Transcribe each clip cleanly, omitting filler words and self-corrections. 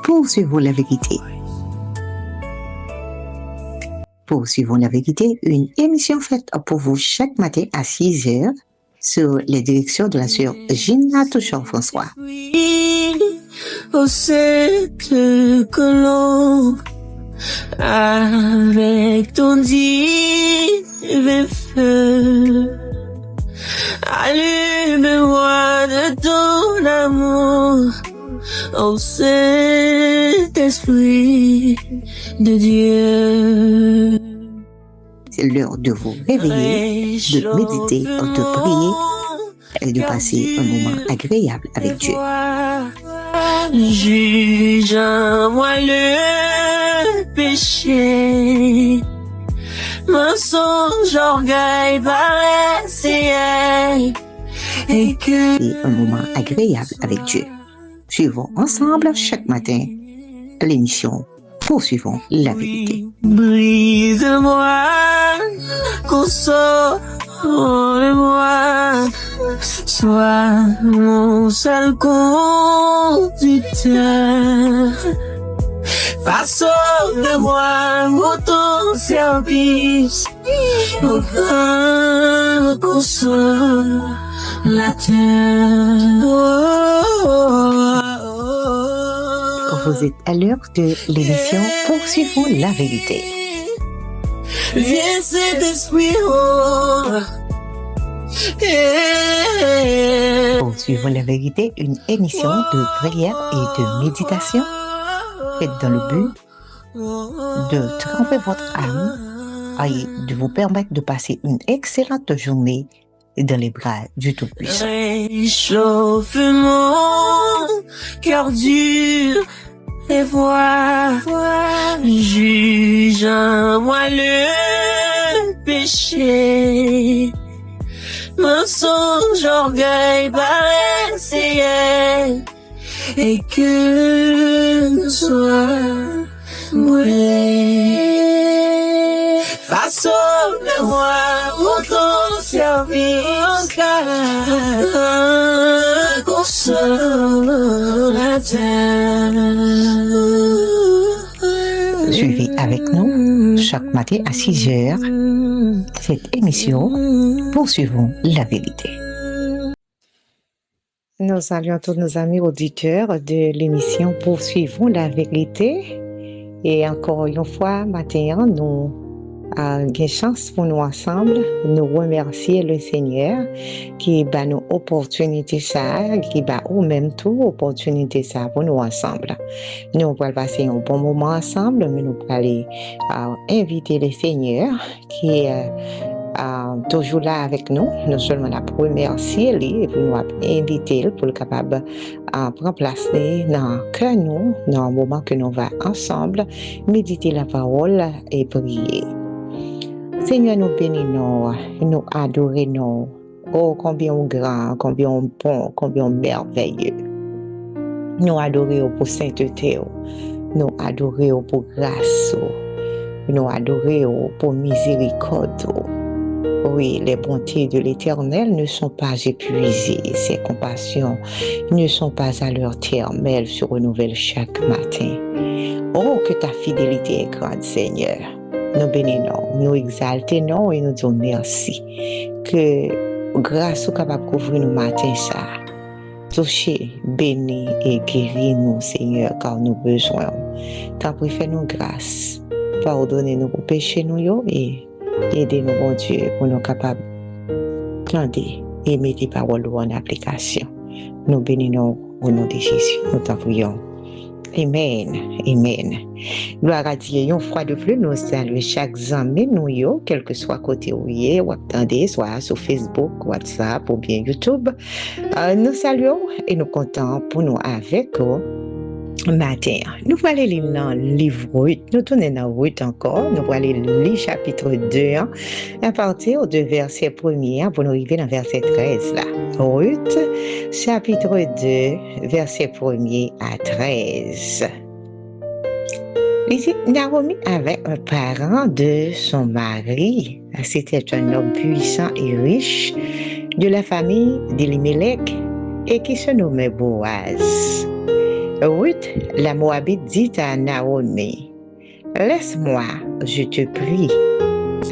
Poursuivons la vérité. Poursuivons la vérité, une émission faite pour vous chaque matin à 6h sur les directions de la sœur Gina Touchon-François. Au cette colombe, avec ton divin feu, allume-moi de ton amour, ô Saint-Esprit de Dieu. C'est l'heure de vous réveiller, de méditer, de prier et de passer un moment agréable avec Dieu. Juge en moi le péché, mensonge, orgueil, paresse et un moment agréable avec Dieu. Suivons ensemble chaque matin l'émission Poursuivons la vérité. Brise-moi, console-moi, sois mon seul conducteur. Façonne de moi pour ton service, mon grand consolateur. Vous êtes à l'heure de l'émission Poursuivons la vérité. Viens Saint-Esprit, Poursuivons la vérité, une émission de prière et de méditation faite dans le but de tremper votre âme et de vous permettre de passer une excellente journée dans les bras du Tout-Puissant. Réchauffe mon cœur dur et vois, juge en moi le péché, mensonge, orgueil, paresse et que nous sois brûlés. Façonne-moi pour ton service, consolateur. Suivez avec nous chaque matin à 6h cette émission Poursuivons la vérité. Nous saluons tous nos amis auditeurs de l'émission Poursuivons la vérité. Et encore une fois, matin, nous avons une chance pour nous ensemble, nous remercier le Seigneur qui a nous opportunité ça, qui a au même tout opportunité ça pour nous ensemble. Nous allons passer un bon moment ensemble, mais nous allons aller inviter le Seigneur qui est toujours là avec nous. Nous seulement la remercier et puis nous inviter pour le capable prendre place dans le cœur nous, dans le moment que nous va ensemble méditer la parole et prier. Seigneur, nous bénissons, nous adorons, oh combien grand, combien bon, combien merveilleux. Nous adorons pour sainteté, nous adorons pour grâce, nous adorons pour miséricorde. Oui, les bontés de l'Éternel ne sont pas épuisées, ses compassions ne sont pas à leur terme, mais elles se renouvellent chaque matin. Oh, que ta fidélité est grande, Seigneur. Nous bénissons, nous exaltons et nous disons merci. Que grâce au capable couvrir nos matins ça, toucher, bénir et guérir nous, Seigneur, car nous besoin. T'as pris fait nous grâce, pardonnez nous pour pécher nous et aidez-nous, bon Dieu, pour nous capables de planter et mettre les paroles en application. Nous bénissons au nom de Jésus. Nous t'en prions. Amen. Amen. Gloire à Dieu. Une fois de plus, nous saluons chaque ami, nous, quel que soit côté où il est, ou attendez, soit sur Facebook, WhatsApp ou bien YouTube. Nous saluons et nous comptons pour nous avec matin. Nous allons aller dans le livre 8. Nous tournons dans 8 encore. Nous allons aller lire chapitre 2 à partir de verset 1er pour nous arriver dans verset 13 là. 8, chapitre 2, verset 1er à 13. Ici, Naomi avait un parent de son mari. C'était un homme puissant et riche de la famille d'Elimelech et qui se nommait Boaz. Ruth, la Moabite, dit à Naomi, laisse-moi, je te prie,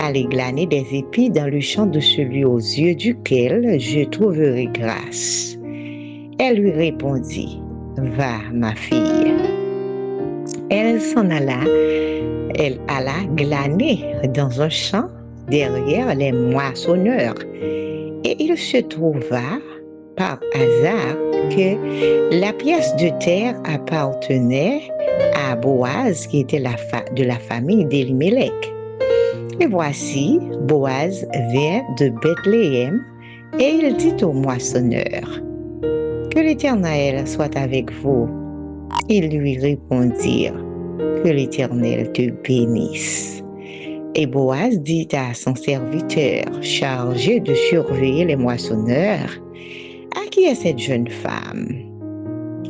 aller glaner des épis dans le champ de celui aux yeux duquel je trouverai grâce. Elle lui répondit, va, ma fille. Elle s'en alla, elle alla glaner dans un champ derrière les moissonneurs. Et il se trouva par hasard que la pièce de terre appartenait à Boaz, qui était de la famille d'Elimelech. Et voici, Boaz vient de Bethléem, et il dit au moissonneur, que l'Éternel soit avec vous. Ils lui répondirent, que l'Éternel te bénisse. Et Boaz dit à son serviteur, chargé de surveiller les moissonneurs, à qui est cette jeune femme?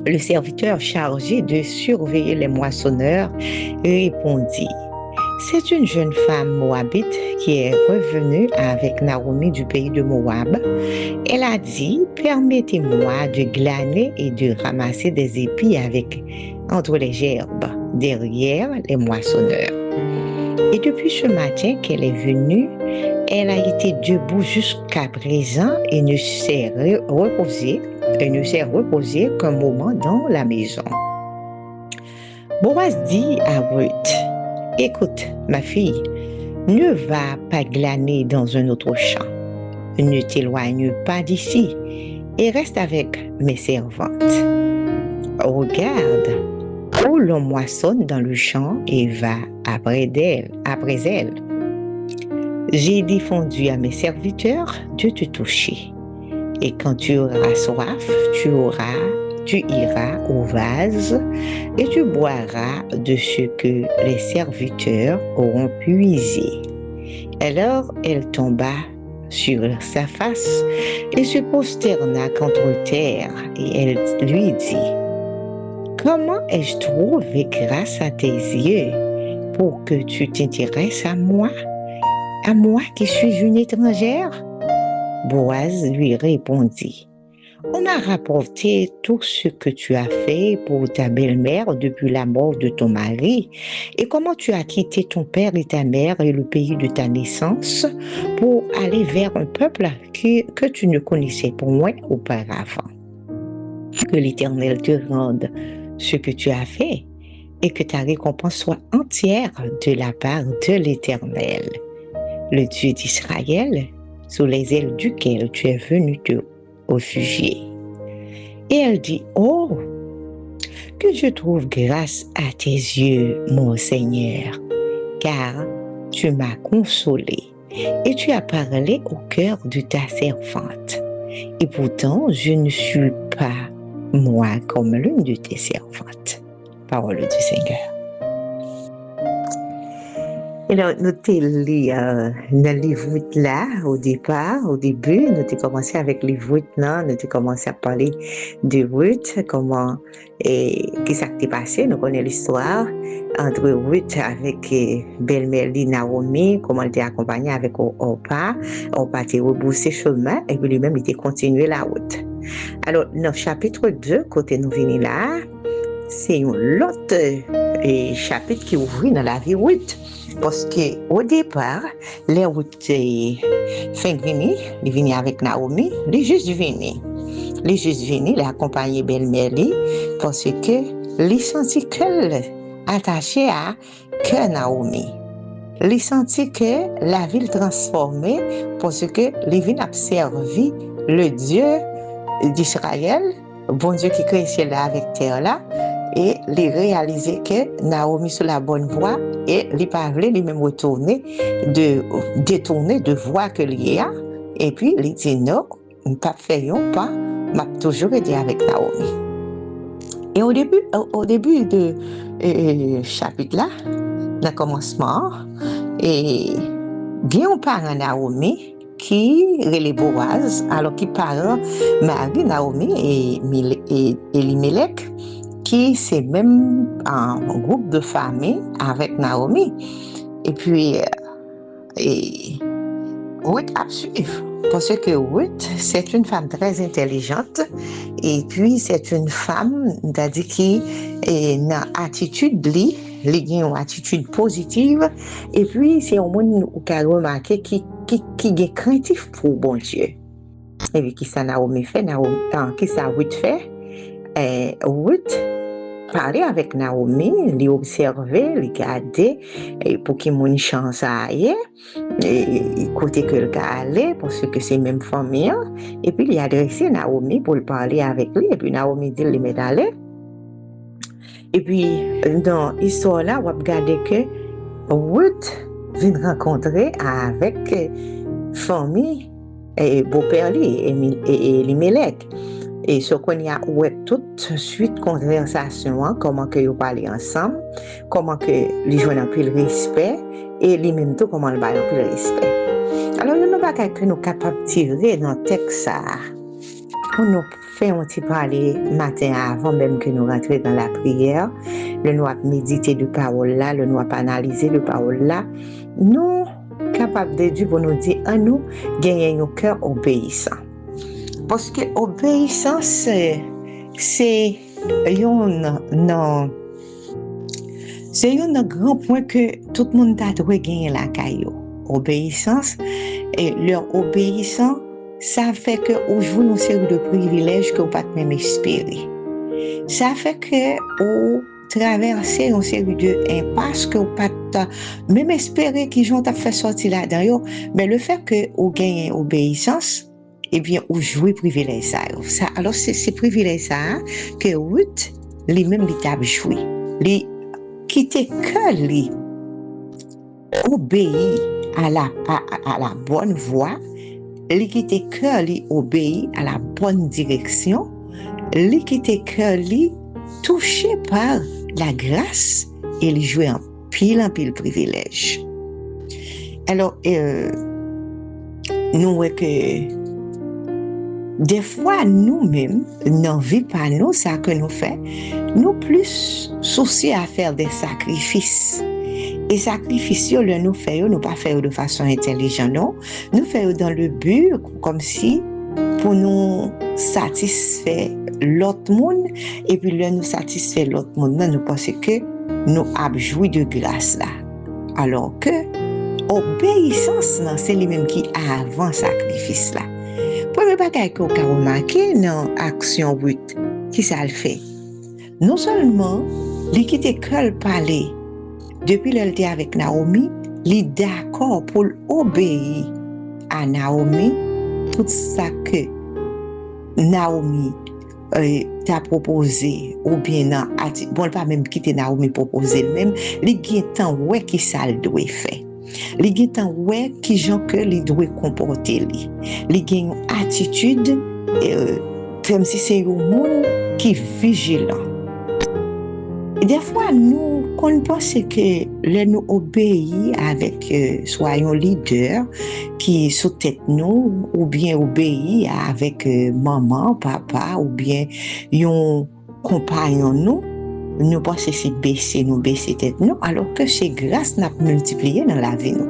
Le serviteur chargé de surveiller les moissonneurs répondit, c'est une jeune femme moabite qui est revenue avec Naomi du pays de Moab. Elle a dit, permettez-moi de glaner et de ramasser des épis entre les gerbes, derrière les moissonneurs. Et depuis ce matin qu'elle est venue, elle a été debout jusqu'à présent et ne s'est reposée qu'un moment dans la maison. Boaz dit à Ruth, écoute, ma fille, ne va pas glaner dans un autre champ. Ne t'éloigne pas d'ici et reste avec mes servantes. Regarde où l'on moissonne dans le champ et va après elles. J'ai défendu à mes serviteurs de te toucher. Et quand tu auras soif, tu iras au vase et tu boiras de ce que les serviteurs auront puisé. Alors elle tomba sur sa face et se prosterna contre terre, et elle lui dit, comment ai-je trouvé grâce à tes yeux pour que tu t'intéresses à moi qui suis une étrangère? Boaz lui répondit, on m'a rapporté tout ce que tu as fait pour ta belle-mère depuis la mort de ton mari et comment tu as quitté ton père et ta mère et le pays de ta naissance pour aller vers un peuple que tu ne connaissais point auparavant. Que l'Éternel te rende ce que tu as fait et que ta récompense soit entière de la part de l'Éternel, le Dieu d'Israël, sous les ailes duquel tu es venu te réfugier. Et elle dit, oh, que je trouve grâce à tes yeux, mon Seigneur, car tu m'as consolé et tu as parlé au cœur de ta servante. Et pourtant, je ne suis pas, moi, comme l'une de tes servantes. Parole du Seigneur. Alors, nous avons lu dans le livre là, au début, nous avons commencé avec le livre là, nous avons commencé à parler de Ruth, comment et qui s'est passé, nous connaissons l'histoire entre Ruth avec belle-mère Naomi, comment elle était accompagnée avec Orpa était rebroussé chemin et puis lui-même il était continué la route. Alors, dans le chapitre 2, côté nous venons là, c'est un autre chapitre qui ouvre dans la vie Ruth. Parce qu'au départ, les Ruth fin venir, il venait avec Naomi, il juste venu. Il a accompagné belle-mère parce que il sentit qu'elle attachée à que Naomi. Il sentit que la ville transformée parce que il vient observer le Dieu d'Israël, bon Dieu qui crée ciel là avec terre là, et il réalisait que Naomi sur la bonne voie et il pas voulu lui-même détourner de voie que il a, et puis il dit non, pas fait pas, m'a toujours été avec Naomi. Et au début de chapitre là, dans le commencement, et bien on parle à Naomi qui relève Boaz, alors qui parle Marie, Naomi et Elimelech, qui c'est même un groupe de famille avec Naomi. Et puis, Ruth a suivi. Parce que Ruth, c'est une femme très intelligente et puis c'est une femme, c'est-à-dire qui est dans attitude li a une attitude positive et puis c'est un monde qui a remarqué qui est craintif pour bon Dieu. Et puis qui ça Naomi fait, qui ça Ruth fait? Ruth parler avec Naomi, lui observer, lui garder pour qu'il ait une chance à aller. Et côté que le gars allait parce que c'est même famille et puis il a adressé Naomi pour le parler avec lui et puis Naomi dit il met d'aller et puis dans l'histoire là on va regarder que Ruth vient rencontrer avec famille et beau-père et Elimelech et ce qu'on y a tout de suite conversation comment que ils parler ensemble comment que les joignent un peu le respect et lui-même tout comment le bail un peu le respect. Alors il y a pas que nous capables de tirer dans le texte ça pour nous faire un petit parler matin avant même que nous rentrions dans la prière, le nous méditer de parole là, le nous analyser de parole là, nous capables de Dieu pour nous dire à nous gagner un cœur obéissant. Parce que obéissance c'est un grand point que tout le monde doit gagner la caillou. Obéissance et leur obéissance, ça fait que vous jouez une série de privilèges que vous ne pouvez pas même espérer. Ça fait que vous traversez une série d'impasses que vous ne pouvez pas même espérer qu'ils ont fait sortir là-dedans. Mais le fait que vous gagnez obéissance, eh bien, vous jouez privilège ça. Alors, c'est ces privilèges ça que Ruth, lui-même, il a joué. Il quitte que lui obéit à la bonne voie, il quitte que lui obéit à la bonne direction, il quitte que lui touché par la grâce et il jouait en pile privilège. Alors, nous voyons que des fois, nous-mêmes, dans la vie pas nous, ça que nous faisons, nous plus souciés à faire des sacrifices. Et sacrifices, nous faisons, nous pas faire de façon intelligente, non. Nous faisons dans le but, comme si, pour nous satisfaire l'autre monde, et puis là, nous satisfaire l'autre monde, nous pensons que nous avons joui de grâce là. Alors que, obéissance, c'est lui-même qui a avant sacrifice là. Premier bagage que vous avez remarqué dans l'action Ruth, qui ça le fait? Non seulement, il quitte que le palais, depuis qu'il était avec Naomi, il est d'accord pour obéir à Naomi, tout ça que Naomi t'a proposé, ou bien non, bon, pas même quitter Naomi proposer même, il y a temps ouais qui ça le doit faire. Il y a temps ouais qui gens que il doit comporter lui. Il y a une attitude comme si c'est un monde qui est vigilant. Et des fois nous qu'on pense que nous obéir avec soit un leader qui est sous tête nous ou bien obéir avec maman, papa ou bien un compagnon nous pensons que c'est baisser tête nous, alors que c'est grâce n'a multiplié dans la vie nous.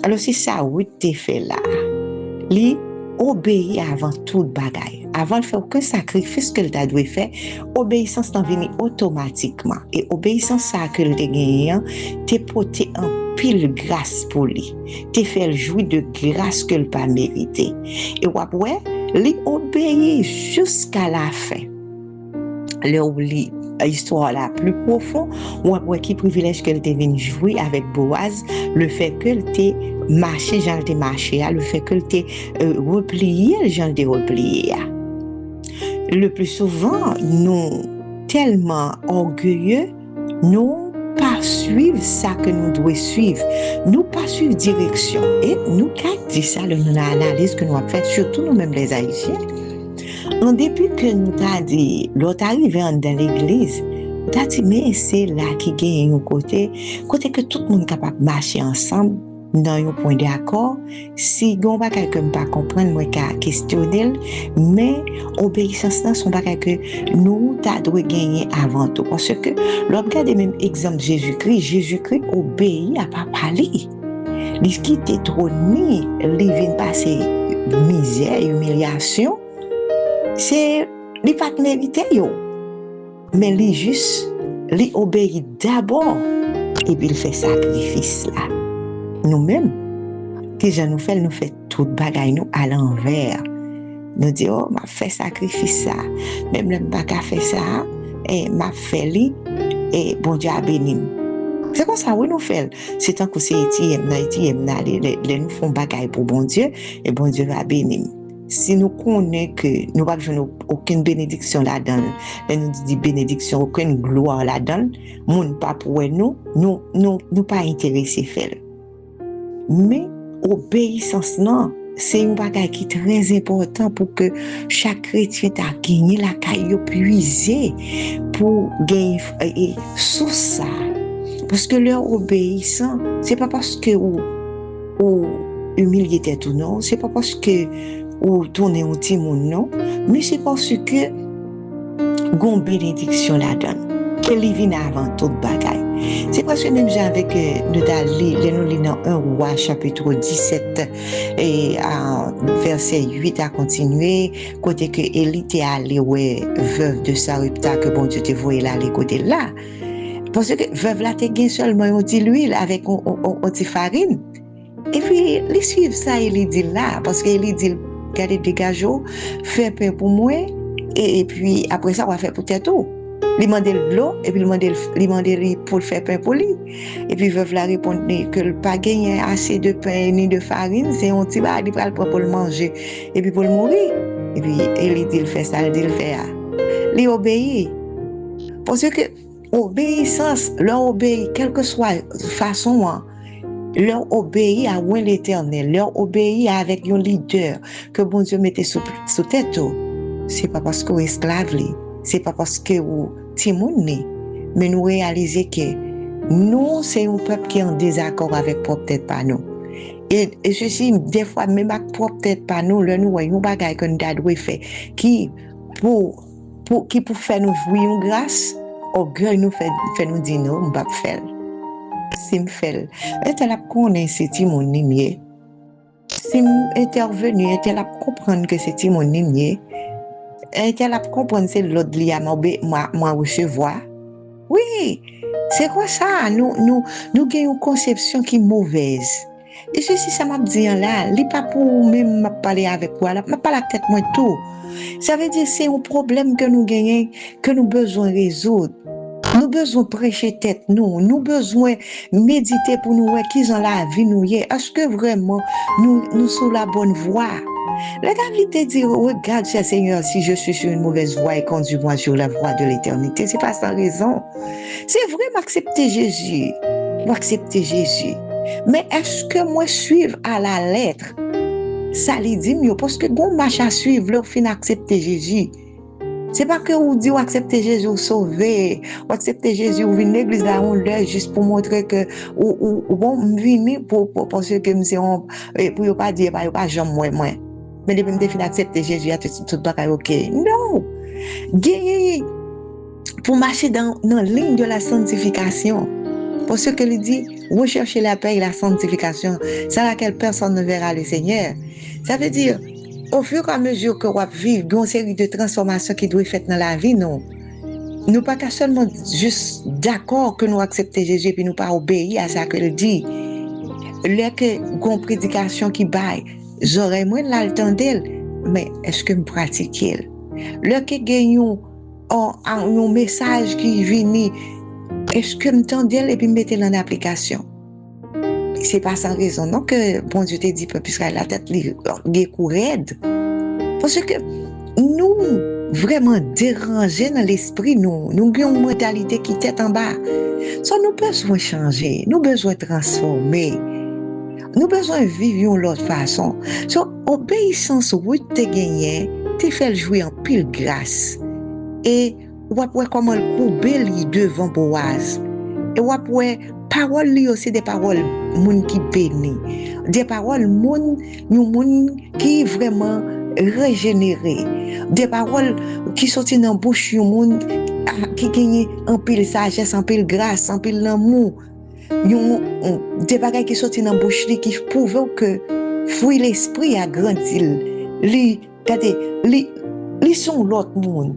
Alors c'est ça oui t'es fait là. Li obéir avant toute bagaille. Avant de faire aucun sacrifice que tu dois faire, obéissance t'en vient automatiquement. Et obéissance ça que tu gagné, t'es porté en pile grâce pour lui. T'es fait jouir de grâce que le pas mérité. Et ouais, li obéir jusqu'à la fin. Le oubli histoire la plus profonde ou après qui privilège qu'elle t'est venu jouer avec Boaz, le fait qu'elle t'ait marché genre t'es marché, le fait qu'elle t'ait replié genre t'es replié. Le plus souvent nous tellement orgueilleux nous pas suivre ça que nous devons suivre, nous pas suivre direction et nous quand dit ça dans l'analyse que nous avons fait surtout nous-mêmes les Haïtiens. En dépit que nous t'a dit, l'autre arrivé dans l'église, t'as dit, mais c'est là qui gagne un côté que tout le monde est capable de marcher ensemble dans un point d'accord. Si on va quelqu'un pas comprendre, moi, qu'à questionner, mais obéissance dans son bagage que nous doit gagner avant tout. Parce que, l'on regarde même exemple de Jésus-Christ obéit à pas parler. Il quitte trop ni, il vient passer misère, humiliation, c'est li pas mérité yo. Mais li juste li obéit d'abord et puis il fait sacrifice là. Nous-mêmes, déjà nous fait tout bagaille nous à l'envers. Nous dit oh m'a fait sacrifice ça. Même le pas fait ça et m'a fait li et bon Dieu a béni. C'est comme ça oui nous fait. C'est tant que c'est étième les nous font bagaille pour bon Dieu et bon Dieu va bénir. Si nous connaissons que nous n'avons aucune bénédiction là-dedans, et nous dit bénédiction, aucune gloire là-dedans, moun pas pour nous pas intéressés faire. Mais obéissance non, c'est un bagage qui est très important pour que chaque chrétien a gagné la caille puiser pour gagner sous ça. Parce que leur obéissant, c'est pas parce que ou humilier tête ou non, c'est pas parce que ou tourner un petit monde non, mais c'est parce que gon bénédiction là-dedans. Qu'elle vient avant toute bagaille. C'est parce que même avec nous lisons dans 1 Roi chapitre 17 et verset 8 à continuer, côté que Élie était allé veuve de Sarepta que bon Dieu te voyait là aller côté là. Parce que veuve là te gain seulement un petit l'huile avec un petit farine. Et puis les suivre ça il dit là parce que il dit regardez dégageau, fait pain pour moi et puis après ça on va faire peut-être tout. Il demande de l'eau et puis il demande pour faire pain pour lui. Et puis veuve la répondre que le pas gagner assez de pain ni de farine, c'est un petit bas il prend pour le manger et puis pour le mourir. Et puis il dit il fait ça, il dit il fait ça. Il obéit. Parce que obéissance, leur obéit quelle que soit façon leur obéit à l'Éternel, leur obéit avec un leader que bon Dieu mettait sous tête. C'est pas parce qu'on est esclave, c'est pas parce que ou timoun, mais nous réaliser que nous c'est un peuple qui est en désaccord avec propre tête pas nous. Et ceci des fois même avec propre tête pas nous, le nous un bagage que nous doit faire qui pour faire nous jouir une grâce, orgueil nous fait nous dire non, on va faire. Si me fait était là connaître c'est timoun mieux. Si intervenu était là comprendre que c'est timoun mieux. était là comprendre c'est l'autre li a moi recevoir. Oui, c'est quoi ça? Nous avons une conception qui est mauvaise. Et ceci, ça m'a dit là, il n'est pas pour même parler avec moi, je pas la tête moi tout. Ça veut dire que c'est un problème que nous gagnons, que nous besoin résoudre. Nous besoin prêcher tête nous besoin méditer pour nous voir qui dans la vie nous est. Est-ce que vraiment nous sur la bonne voie? Le David te dit, regarde, cher Seigneur, si je suis sur une mauvaise voie et conduis-moi sur la voie de l'éternité. C'est pas sans raison. C'est vrai, m'accepter Jésus. Mais est-ce que moi suivre à la lettre? Ça lui dit mieux, parce que bon marche à suivre, leur fin accepter Jésus. C'est pas que vous dites accepter Jésus ou sauver, ou accepter Jésus ou venir l'église là on l'heure juste pour montrer que ou bon venir pour parce que me c'est pour pas dire pas jamais moi. Mais depuis me fin accepter Jésus à tout doit OK. Non. Gagner pour marcher dans la ligne de la sanctification. Pour ce que il dit, rechercher la paix et la sanctification, sans laquelle personne ne verra le Seigneur. Ça veut dire au fur et à mesure que on vivre une série de transformations qui doivent être faites dans la vie, nous pas seulement juste d'accord que nous accepter Jésus et puis nous pas obéir à ça que il dit. Là que une prédication qui baille, j'aurais moins l'entendre, mais est-ce que me pratique? Là que gagnons un message qui vient, est-ce que me tendez et puis mettez en application? C'est pas sans raison non que bon Dieu te dit puisque la tête li raide parce que nous vraiment dérangés dans l'esprit nous avons une mentalité qui tête en bas. So, nous besoin changer, nous besoin transformer. Nous besoin vivre d'une autre façon. So, obéissance oui te gagner, te fait jouer en pile grâce. Et ou après comment le couper devant Boaz. Et ou après parole li aussi des paroles moun qui béni, des paroles moun qui vraiment régénéré, des paroles qui sortent dans bouche yon moun qui gagne en pile sagesse, en pile grâce, en pile l'amour, des bagages qui sortent dans bouche li qui prouve que fruit l'esprit a grandi. Regardez, ils sont l'autre monde.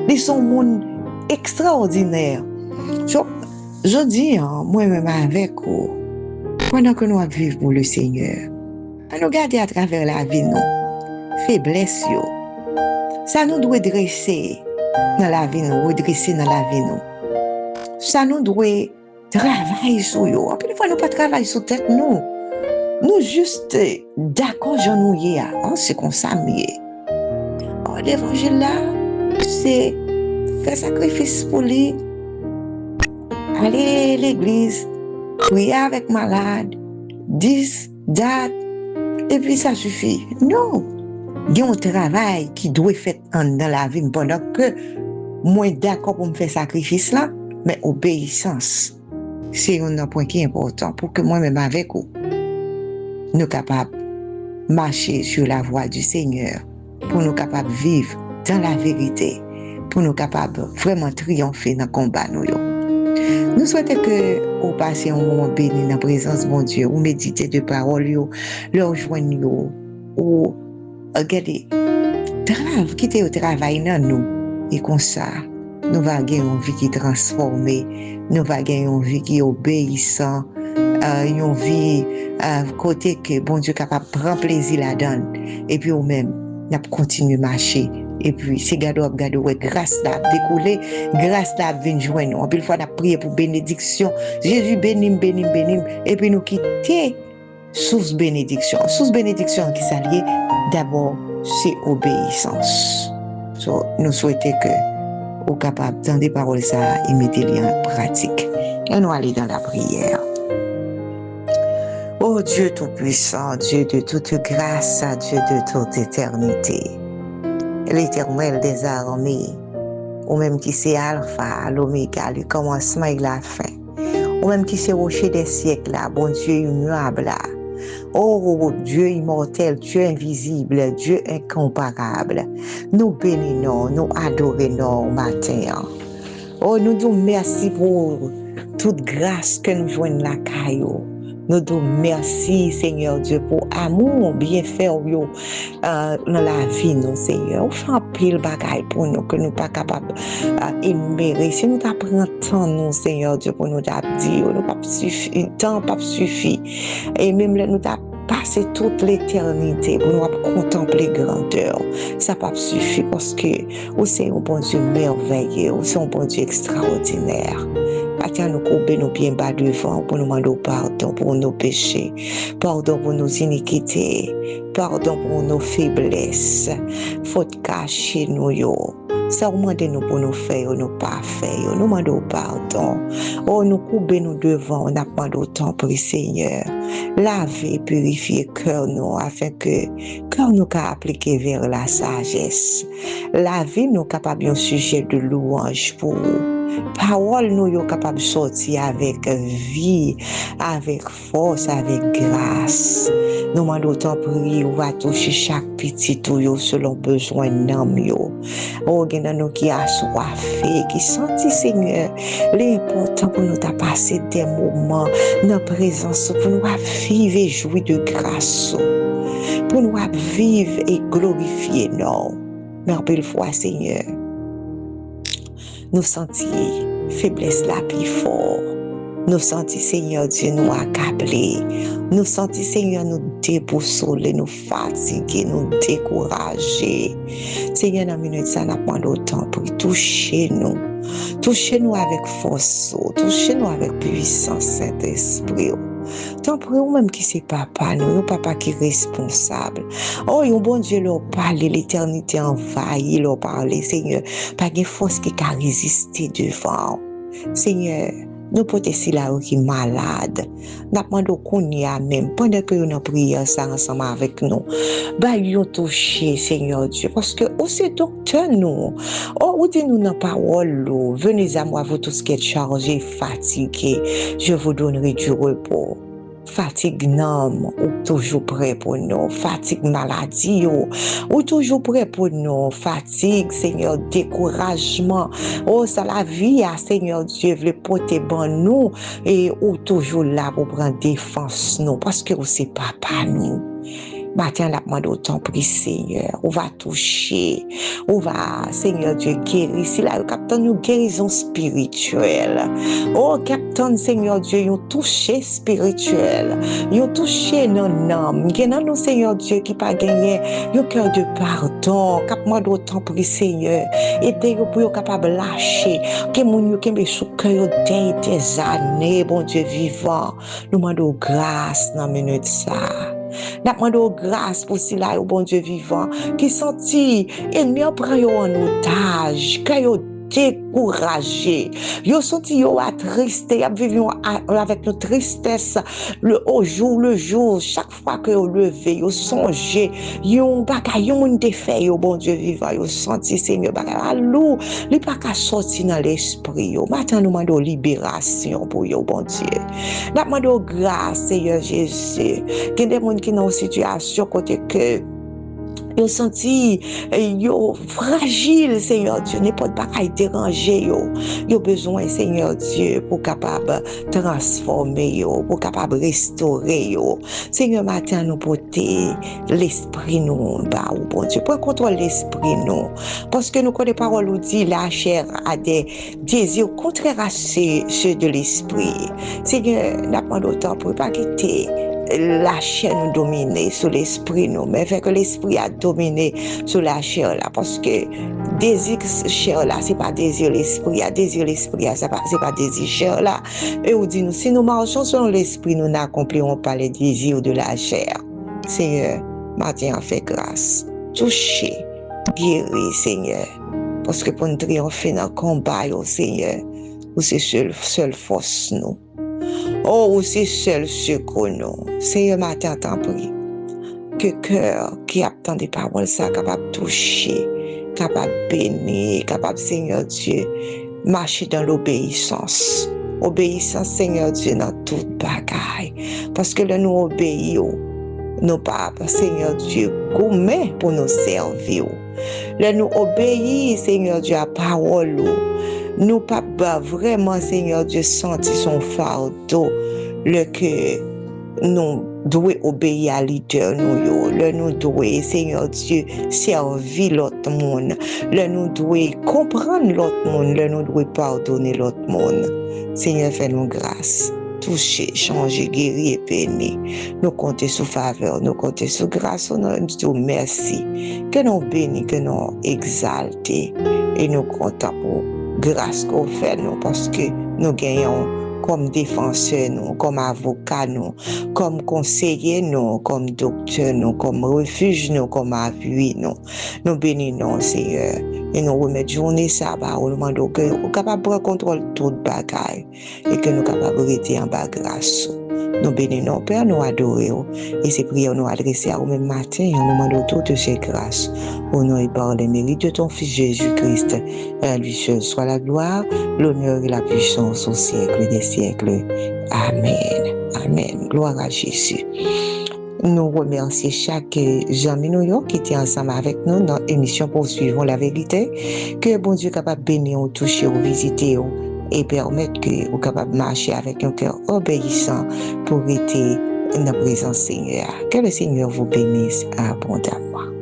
Ils sont monde extraordinaire. Je dis, moi-même avec vous, pendant que nous vivons pour le Seigneur, nous regarder à travers la vie, nous, faiblesse, ça nous doit dresser dans la vie, nous, redresser dans la vie, nous. Ça nous doit travailler sur nous. En plus, nous pas travailler sur tête, nous. Nous juste d'accord, j'en nous y a. C'est comme ça, mais. L'évangile là, c'est faire sacrifice pour lui, aller à l'église, prier avec malade, 10 dates, et puis ça suffit. Non! Il y a un travail qui doit être fait dans la vie pendant que moi d'accord pour me faire sacrifice là, mais obéissance. C'est un point qui est important pour que moi-même avec vous, nous capables de marcher sur la voie du Seigneur, pour nous capables de vivre dans la vérité, pour nous capables vraiment triompher dans le combat. Nous souhaitons que vous passiez un moment béni dans la présence de mon Dieu, ou méditez de paroles, le rejoignez, ou regardez, quittez le travail dans nous, et comme ça, nous allons gagner une vie qui est transformée, nous allons gagner une vie qui est obéissante, une vie côté que bon Dieu est capable de prendre plaisir là-dedans, et puis ou même, nous continuer à marcher. Et puis, c'est gado, grâce là, découlé, grâce là, vient joindre nous. Puis, une fois, on a prié pour bénédiction. Jésus bénim. Et puis, nous quitter sous bénédiction. Sous bénédiction qui s'allie, d'abord, c'est obéissance. Nous souhaitons que vous capables d'entendre des paroles ça et mettez-les en pratique. Et nous allons dans la prière. Oh Dieu Tout-Puissant, Dieu de toute grâce, Dieu de toute éternité. L'Éternel des armées, ou même qui c'est Alpha, l'Oméga, le commencement et la fin, ou même qui c'est rocher des siècles, bon Dieu immuable, oh Dieu immortel, Dieu invisible, Dieu incomparable, nous bénissons, nous adorons au matin. Oh, nous disons merci pour toute grâce que nous joignons la caillou. Nous disons merci, Seigneur Dieu, pour amour, bienfait dans la vie, nous, Seigneur. On fait un pile bagaille pour nous, que nous ne sommes pas capables d'énumérer. Si nous apprenons tant, nous, Seigneur Dieu, pour nous dire, nous pas suffit, temps pas suffit. Et même là, nous avons passé toute l'éternité pour nous contempler grandeur. Ça pas suffit parce que c'est un bon Dieu merveilleux, c'est un bon Dieu extraordinaire. Nous couper nos pieds bas devant pour nous demander pardon pour nos péchés, pardon pour nos iniquités, pardon pour nos faiblesses, faute cachée nous yo. Ça demande nous pour nous faire, nous pas faire, nous demandons pardon. Oh, nous couper nous devant, on a demandé autant pour le Seigneur. Laver, purifier cœur nous afin que cœur nous soit appliqué vers la sagesse. Laver nous capable un sujet de louange pour parole nous sommes capables de sortir avec vie, avec force, avec grâce. Nous demandons autant prier, on va toucher chaque petit tout selon besoin d'âme. Oh, il y a nous qui a soifé, qui sentit Seigneur, l'important pour nous de passer des moments dans la présence, pour nous vivre et jouir de grâce, pour nous vivre et glorifier nous. Merveilleuse foi, Seigneur. Nous sentis faiblesse la plus fort. Nous sentis Seigneur Dieu nous accabler. Nous sentis Seigneur nous déboussoler, nous fatiguer, nous décourager. Seigneur, dans la minute ça n'a pas d'autant pour toucher nous. Touchez nous avec force, touchez nous avec puissance, Saint-Esprit. Tant pour nous-mêmes qui c'est papa, nous papa qui est responsable. Oh, un bon Dieu leur parle, l'éternité envahit leur parler, Seigneur. Pas de force qui a résisté devant. Seigneur, nous portons si là qui est malade. Nous demandons qu'on y a même, pendant que nous prions ça ensemble avec nous. Bah, nous touché, Seigneur Dieu, parce que c'est docteur nous. Oh, vous dites nous dans la parole, venez à moi, vous tous qui êtes chargés, fatigués, je vous donnerai du repos. Fatigue non, ou toujours prêt pour nous. Fatigue maladie, ou toujours prêt pour nous. Fatigue, Seigneur, découragement. Oh, ça la vie, Seigneur Dieu, veut porter bon nous, et ou toujours là pour prendre défense nous, parce que c'est papa nous. Matin, la demande autant prie, Seigneur. On va toucher. On va, Seigneur Dieu, guérir. Si là, captain, nous guérison spirituelle. Oh, captain, Seigneur Dieu, nous touché spirituel. Nous touché non âme. Nous, nous, Seigneur Dieu, qui pas gagné, un cœur de pardon. Cap moi d'autant prie, Seigneur. Aidez-nous pour être capable de lâcher. Que mon qui me sous cœur des années, bon Dieu vivant. Nous demandons grâce dans la minute ça. Nous demandons grâce pour cela, au bon Dieu vivant, qui sentit ennemi prend en otage, que yo découragé, yo senti yo attristé, yo vivons avec nos tristesse au jour le jour, chaque fois que yo levé, yo songé, yo bagay yo moun te fait yo bon Dieu vivant, yo senti Seigneur bagay alou, li pas ka sorti dans l'esprit yo. Maintenant nous demandons libération pour yo bon Dieu. Nous demandons grâce Seigneur Jésus. Qu'il y a des gens qui sont en situation côté que yo senti yo fragile Seigneur Dieu, n'importe pas déranger yo besoin Seigneur Dieu pour capable transformer yo, pour capable restaurer yo. Seigneur matin nous porter l'esprit nous bas ou bon Dieu, prends contrôle l'esprit nous, parce que nous connaissons parole où dit la chair a des désirs contraires à ceux de l'esprit. Seigneur, n'a pas d'autant pour pas quitter la chair nous dominer sur l'esprit nous, mais fait que l'esprit a dominé sur la chair là, parce que désir chair là c'est pas désir l'esprit, a désir l'esprit c'est pas désir chair là. Et on dit nous si nous marchons selon l'esprit nous n'accomplirons pas les désirs de la chair. Seigneur, matin fait grâce, toucher, guérir Seigneur, parce que pour nous triompher dans le combat Seigneur, où c'est seule force nous. Oh, c'est seul secours nous. Seigneur, matin, t'en prie. Que cœur qui attend des paroles, ça, capable de toucher, capable de bénir, capable, Seigneur Dieu, marcher dans l'obéissance. Obéissance, Seigneur Dieu, dans toute bagaille. Parce que là, nous obéissons. Nous pas, Seigneur Dieu, gourmet pour nous servir. Là, nous obéissons, Seigneur Dieu, à parole. Nous pas vraiment, Seigneur Dieu, sentir son fardeau, le que nous devons obéir à leader nous, le nous devons, Seigneur Dieu, servir l'autre monde, le nous devons comprendre l'autre monde, le nous devons pardonner l'autre monde. Seigneur, fais-nous grâce. Toucher, changer, guérir et bénir. Nous comptons sous faveur, nous comptons sous grâce, nous disons merci. Que nous bénissons, que nous exaltons et nous comptons pour grâce qu'on fait nous, parce que nous gagnons comme défenseur nous, comme avocat nous, comme conseiller nous, comme docteur nous, comme refuge nous, comme appui nous. Nous bénissons Seigneur et nous remettons journée sabbat, nous demandons que nous sommes capables de prendre contrôle de toute bagaille et que nous sommes capables de rester en bas grâce. Nous bénissons Père, nous adorons et ces prières nous adressées à vous-même matin et nous demandons toutes ces grâces au nom et par les mérites de ton Fils Jésus-Christ. À lui seul soit la gloire, l'honneur et la puissance au siècle des siècles. Amen. Amen. Gloire à Jésus. Nous remercions chaque ami qui était ensemble avec nous dans l'émission Poursuivons la vérité. Que bon Dieu capable de bénir, toucher, visiter et permettre que vous capable de marcher avec un cœur obéissant pour être dans la présence du Seigneur. Que le Seigneur vous bénisse abondamment.